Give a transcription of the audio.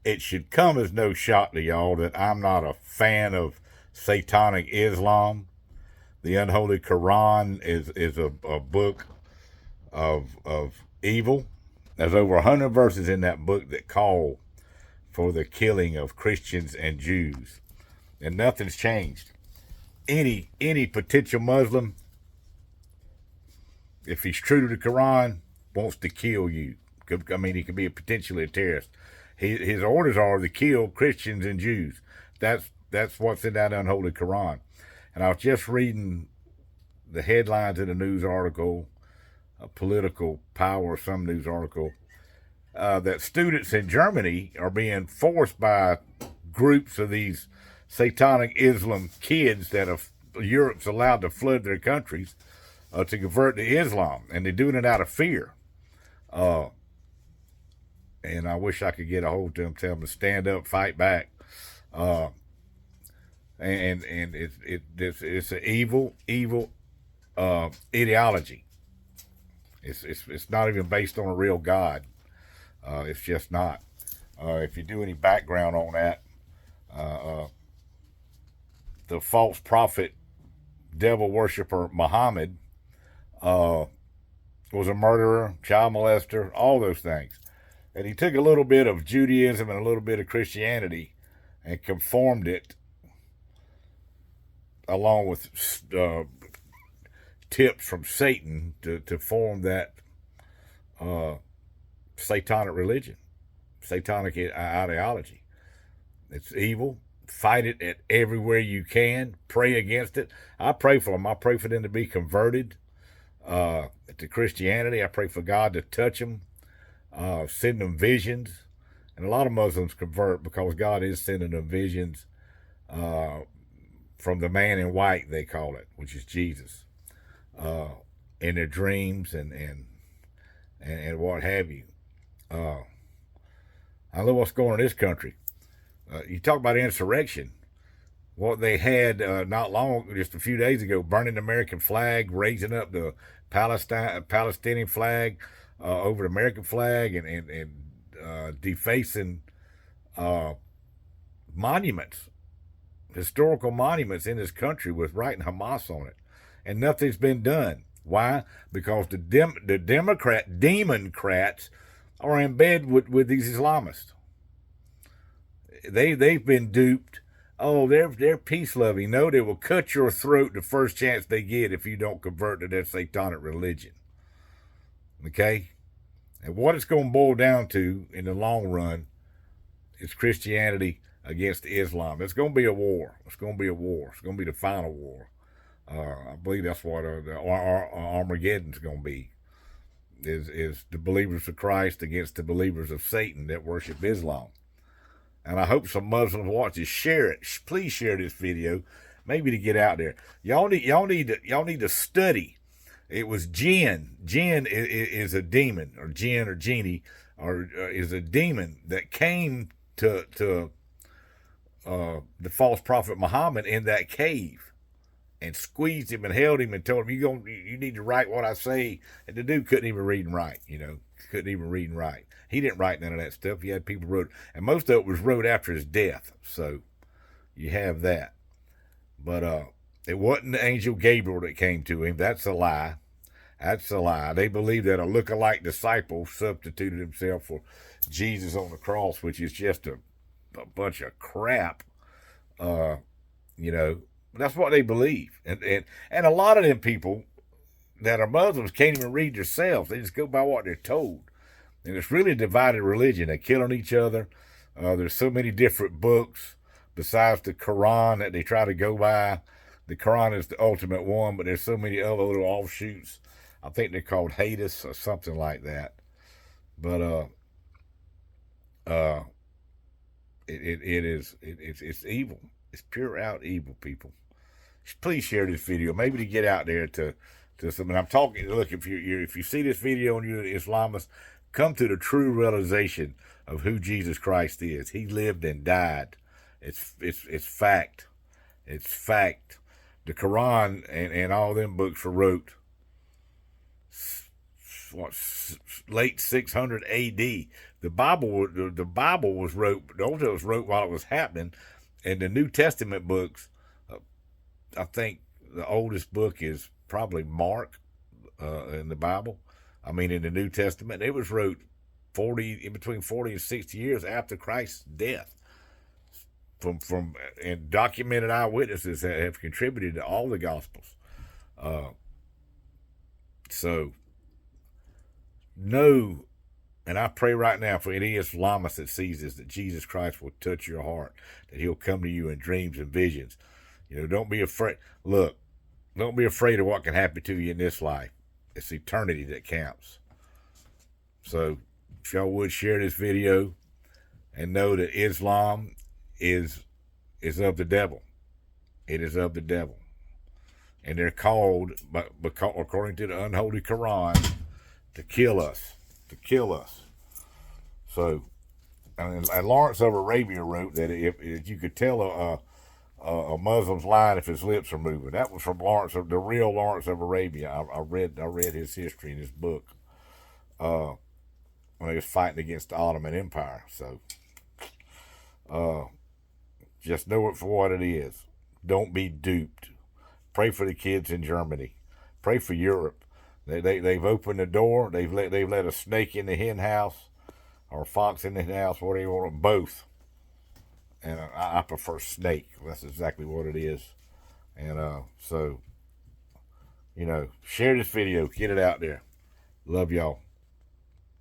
it should come as no shock to y'all that I'm not a fan of satanic Islam. The unholy Quran is a book of evil. There's over 100 verses in that book that call for the killing of Christians and Jews, and nothing's changed. Any potential Muslim, if he's true to the Quran, wants to kill you. I mean, he could be potentially a terrorist. His orders are to kill Christians and Jews. That's what's in that unholy Quran. And I was just reading the headlines in a news article, a political power, some news article, that students in Germany are being forced by groups of these satanic Islam kids that Europe's allowed to flood their countries to convert to Islam, and they're doing it out of fear. And I wish I could get a hold of them, tell them to stand up, fight back. And it's an evil ideology. It's not even based on a real God. It's just not. If you do any background on that, the false prophet, devil worshiper Muhammad was a murderer, child molester, all those things. And he took a little bit of Judaism and a little bit of Christianity and conformed it along with tips from Satan to form that satanic religion, satanic ideology. It's evil. Fight it at everywhere you can. Pray against it. I pray for them. I pray for them to be converted to Christianity. I pray for God to touch them, send them visions. And a lot of Muslims convert because God is sending them visions from the man in white, they call it, which is Jesus, in their dreams and what have you. I know what's going on in this country. You talk about insurrection. What they had not long, just a few days ago, burning the American flag, raising up the Palestinian flag over the American flag, and defacing monuments, historical monuments in this country with writing Hamas on it, and nothing's been done. Why? Because the Democrats are in bed with these Islamists. They've been duped. Oh, they're peace loving. No, they will cut your throat the first chance they get if you don't convert to their satanic religion. Okay? And what it's going to boil down to in the long run is Christianity against Islam. It's going to be a war. It's going to be a war. It's going to be the final war. I believe that's what Armageddon's going to be. Is the believers of Christ against the believers of Satan that worship Islam. And I hope some Muslims watch this. Share it. Please share this video, maybe to get out there. Y'all need to study. It was jinn. Jinn is a demon, or jinn or genie, or is a demon that came to the false prophet Muhammad in that cave and squeezed him and held him and told him, you need to write what I say. And the dude couldn't even read and write, couldn't even read and write. He didn't write none of that stuff. He had people wrote, and most of it was wrote after his death. So you have that. But it wasn't the angel Gabriel that came to him. That's a lie. That's a lie. They believe that a lookalike disciple substituted himself for Jesus on the cross, which is just a bunch of crap. That's what they believe. And a lot of them people that are Muslims can't even read themselves. They just go by what they're told. And it's really a divided religion. They're killing each other. There's so many different books besides the Quran that they try to go by. The Quran is the ultimate one, but there's so many other little offshoots. I think they're called Hadith or something like that. But it's evil. It's pure out evil, people. Please share this video, maybe to get out there to some. And I'm talking. Look, if you see this video and you're an Islamist, come to the true realization of who Jesus Christ is. He lived and died. It's fact. It's fact. The Quran and all them books were wrote what, late 600 A.D. The Bible was wrote. The Old Testament was wrote while it was happening, and the New Testament books. I think the oldest book is probably Mark in the Bible. I mean, in the New Testament, it was wrote between 40 and 60 years after Christ's death. From and documented eyewitnesses that have contributed to all the Gospels. So know, and I pray right now for any Islamist that sees this, that Jesus Christ will touch your heart, that he'll come to you in dreams and visions. Don't be afraid. Look, don't be afraid of what can happen to you in this life. It's eternity that counts. So if y'all would share this video and know that Islam is of the devil. It is of the devil. And they're called, according to the unholy Quran, to kill us. To kill us. So, and Lawrence of Arabia wrote that if you could tell a Muslim's lying if his lips are moving. That was from the real Lawrence of Arabia. I read his history in his book when he was fighting against the Ottoman Empire. So, just know it for what it is. Don't be duped. Pray for the kids in Germany. Pray for Europe. They've opened the door. They've let a snake in the hen house or a fox in the hen house. Whatever you want, both. And I prefer snake. That's exactly what it is. And so, share this video. Get it out there. Love y'all.